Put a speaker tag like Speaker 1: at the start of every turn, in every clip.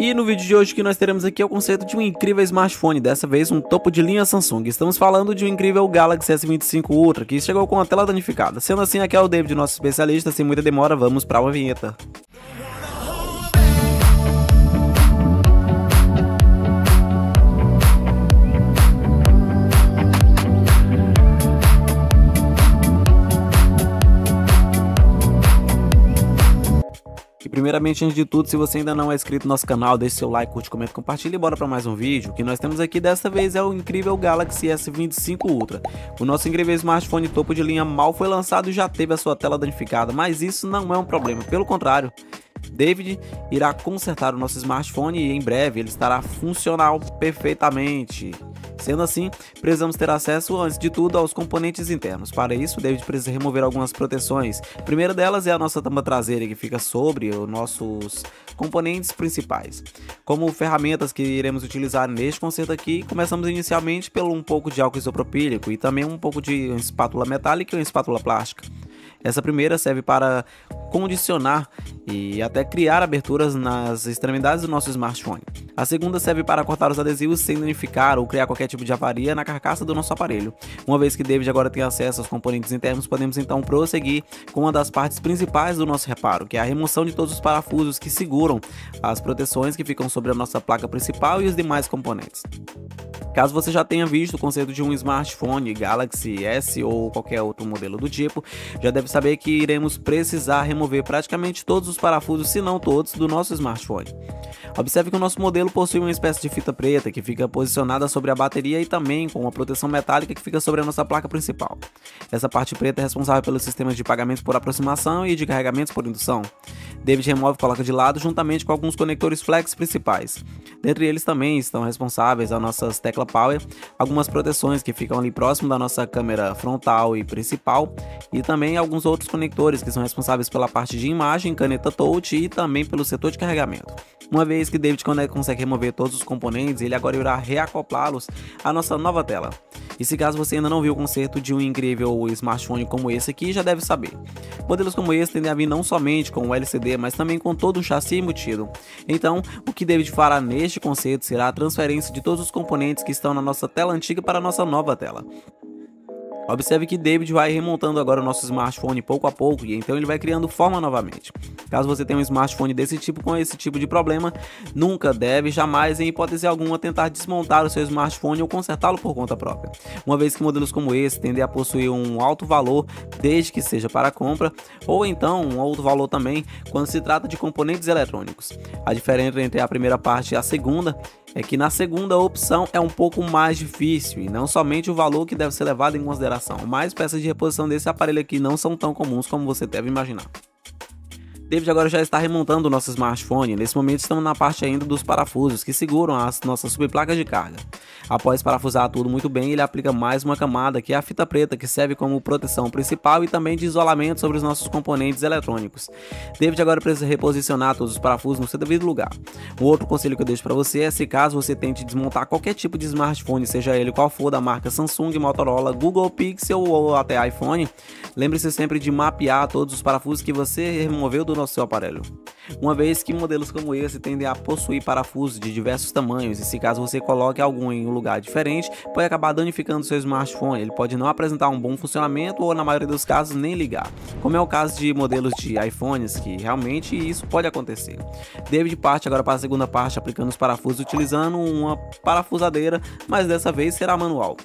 Speaker 1: E no vídeo de hoje o que nós teremos aqui é o conceito de um incrível smartphone, dessa vez um topo de linha Samsung. Estamos falando de um incrível Galaxy S25 Ultra, que chegou com a tela danificada. Sendo assim, aqui é o David, nosso especialista. Sem muita demora, vamos para uma vinheta. Primeiramente, antes de tudo, se você ainda não é inscrito no nosso canal, deixe seu like, curte, comenta, compartilha e bora para mais um vídeo. O que nós temos aqui dessa vez é o incrível Galaxy S25 Ultra. O nosso incrível smartphone topo de linha mal foi lançado e já teve a sua tela danificada, mas isso não é um problema, pelo contrário. David irá consertar o nosso smartphone e em breve ele estará funcional perfeitamente. Sendo assim, precisamos ter acesso, antes de tudo, aos componentes internos. Para isso, o David precisa remover algumas proteções. A primeira delas é a nossa tampa traseira, que fica sobre os nossos componentes principais. Como ferramentas que iremos utilizar neste concerto aqui, começamos inicialmente pelo um pouco de álcool isopropílico e também um pouco de uma espátula metálica e uma espátula plástica. Essa primeira serve para condicionar e até criar aberturas nas extremidades do nosso smartphone. A segunda serve para cortar os adesivos sem danificar ou criar qualquer tipo de avaria na carcaça do nosso aparelho. Uma vez que David agora tem acesso aos componentes internos, podemos então prosseguir com uma das partes principais do nosso reparo, que é a remoção de todos os parafusos que seguram as proteções que ficam sobre a nossa placa principal e os demais componentes. Caso você já tenha visto o conceito de um smartphone Galaxy S ou qualquer outro modelo do tipo, já deve saber que iremos precisar remover praticamente todos os parafusos, se não todos, do nosso smartphone. Observe que o nosso modelo possui uma espécie de fita preta que fica posicionada sobre a bateria e também com uma proteção metálica que fica sobre a nossa placa principal. Essa parte preta é responsável pelos sistemas de pagamentos por aproximação e de carregamentos por indução. David remove e coloca de lado juntamente com alguns conectores flex principais. Dentre eles também estão responsáveis as nossas teclas Power, algumas proteções que ficam ali próximo da nossa câmera frontal e principal, e também alguns outros conectores que são responsáveis pela parte de imagem, caneta touch e também pelo setor de carregamento. Uma vez que David consegue remover todos os componentes, ele agora irá reacoplá-los à nossa nova tela. E se caso você ainda não viu o conceito de um incrível smartphone como esse aqui, já deve saber. Modelos como esse tendem a vir não somente com o LCD, mas também com todo o chassi embutido. Então, o que David fará neste conceito será a transferência de todos os componentes que estão na nossa tela antiga para a nossa nova tela. Observe que David vai remontando agora o nosso smartphone pouco a pouco e então ele vai criando forma novamente. Caso você tenha um smartphone desse tipo com esse tipo de problema, nunca deve, jamais, em hipótese alguma, tentar desmontar o seu smartphone ou consertá-lo por conta própria. Uma vez que modelos como esse tendem a possuir um alto valor desde que seja para compra, ou então um alto valor também quando se trata de componentes eletrônicos. A diferença entre a primeira parte e a segunda é que na segunda opção é um pouco mais difícil e não somente o valor que deve ser levado em consideração, mas peças de reposição desse aparelho aqui não são tão comuns como você deve imaginar. David agora já está remontando o nosso smartphone. Nesse momento estamos na parte ainda dos parafusos que seguram as nossas subplacas de carga. Após parafusar tudo muito bem, ele aplica mais uma camada, que é a fita preta, que serve como proteção principal e também de isolamento sobre os nossos componentes eletrônicos. David agora precisa reposicionar todos os parafusos no seu devido lugar. O outro conselho que eu deixo para você é, se caso você tente desmontar qualquer tipo de smartphone, seja ele qual for, da marca Samsung, Motorola, Google Pixel ou até iPhone, lembre-se sempre de mapear todos os parafusos que você removeu do seu aparelho. Uma vez que modelos como esse tendem a possuir parafusos de diversos tamanhos e se caso você coloque algum em um lugar diferente, pode acabar danificando seu smartphone. Ele pode não apresentar um bom funcionamento ou na maioria dos casos nem ligar, como é o caso de modelos de iPhones, que realmente isso pode acontecer. David parte agora para a segunda parte, aplicando os parafusos utilizando uma parafusadeira, mas dessa vez será manual.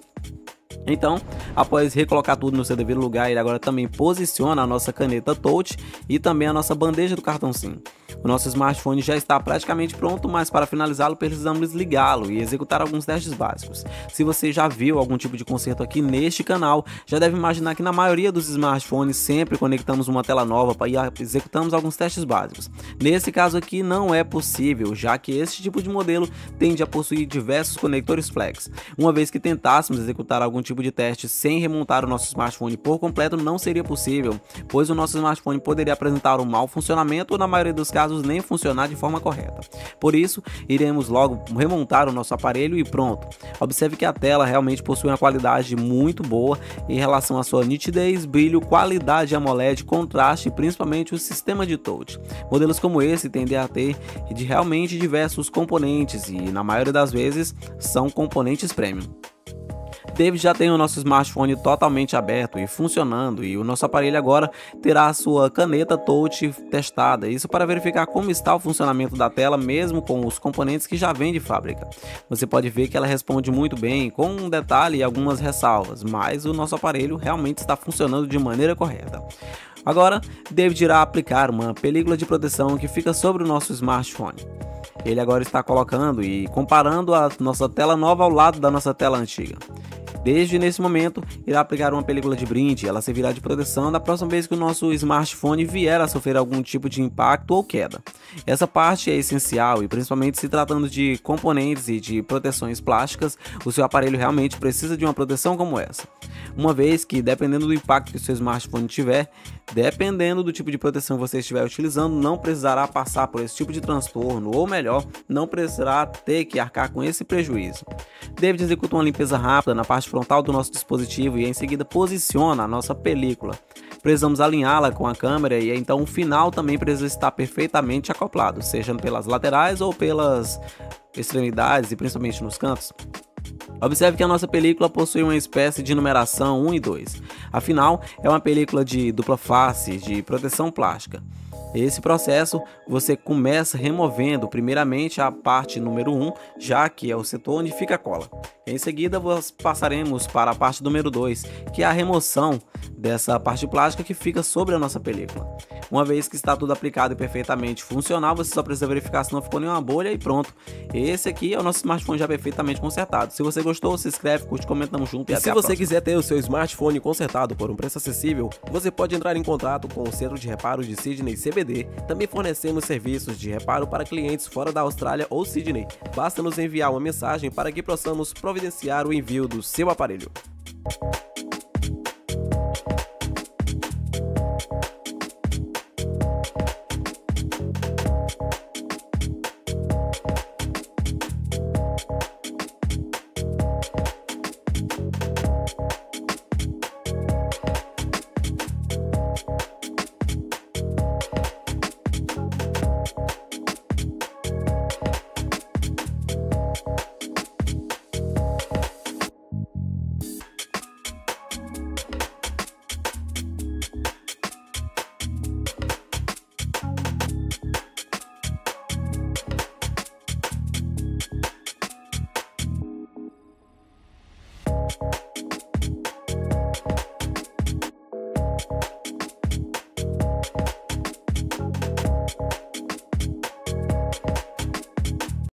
Speaker 1: Então, após recolocar tudo no seu devido lugar, ele agora também posiciona a nossa caneta touch e também a nossa bandeja do cartão SIM. O nosso smartphone já está praticamente pronto, mas para finalizá-lo precisamos ligá-lo e executar alguns testes básicos. Se você já viu algum tipo de conserto aqui neste canal, já deve imaginar que na maioria dos smartphones sempre conectamos uma tela nova e executamos alguns testes básicos. Nesse caso aqui não é possível, já que este tipo de modelo tende a possuir diversos conectores flex. Uma vez que tentássemos executar algum tipo tipo de teste sem remontar o nosso smartphone por completo não seria possível, pois o nosso smartphone poderia apresentar um mau funcionamento ou, na maioria dos casos, nem funcionar de forma correta. Por isso, iremos logo remontar o nosso aparelho e pronto. Observe que a tela realmente possui uma qualidade muito boa em relação à sua nitidez, brilho, qualidade AMOLED, contraste e principalmente o sistema de touch. Modelos como esse tendem a ter realmente diversos componentes e, na maioria das vezes, são componentes premium. David já tem o nosso smartphone totalmente aberto e funcionando, e o nosso aparelho agora terá a sua caneta touch testada, isso para verificar como está o funcionamento da tela mesmo com os componentes que já vem de fábrica. Você pode ver que ela responde muito bem, com um detalhe e algumas ressalvas, mas o nosso aparelho realmente está funcionando de maneira correta. Agora, David irá aplicar uma película de proteção que fica sobre o nosso smartphone. Ele agora está colocando e comparando a nossa tela nova ao lado da nossa tela antiga. Desde nesse momento, irá aplicar uma película de brinde, ela servirá de proteção da próxima vez que o nosso smartphone vier a sofrer algum tipo de impacto ou queda. Essa parte é essencial e, principalmente se tratando de componentes e de proteções plásticas, o seu aparelho realmente precisa de uma proteção como essa. Uma vez que, dependendo do impacto que o seu smartphone tiver, dependendo do tipo de proteção que você estiver utilizando, não precisará passar por esse tipo de transtorno, ou melhor, não precisará ter que arcar com esse prejuízo. David executa uma limpeza rápida na parte frontal do nosso dispositivo e em seguida posiciona a nossa película. Precisamos alinhá-la com a câmera e então o final também precisa estar perfeitamente acoplado, seja pelas laterais ou pelas extremidades e principalmente nos cantos. Observe que a nossa película possui uma espécie de numeração 1 e 2, afinal é uma película de dupla face de proteção plástica. Esse processo você começa removendo primeiramente a parte número 1, já que é o setor onde fica a cola. Em seguida passaremos para a parte número 2, que é a remoção dessa parte plástica que fica sobre a nossa película. Uma vez que está tudo aplicado e perfeitamente funcional, você só precisa verificar se não ficou nenhuma bolha e pronto. Esse aqui é o nosso smartphone já perfeitamente consertado. Se você gostou, se inscreve, curte, comenta, tamo junto e até a próxima.
Speaker 2: Se você quiser ter o seu smartphone consertado por um preço acessível, você pode entrar em contato com o Centro de Reparo de Sydney CBD. Também fornecemos serviços de reparo para clientes fora da Austrália ou Sydney. Basta nos enviar uma mensagem para que possamos providenciar o envio do seu aparelho.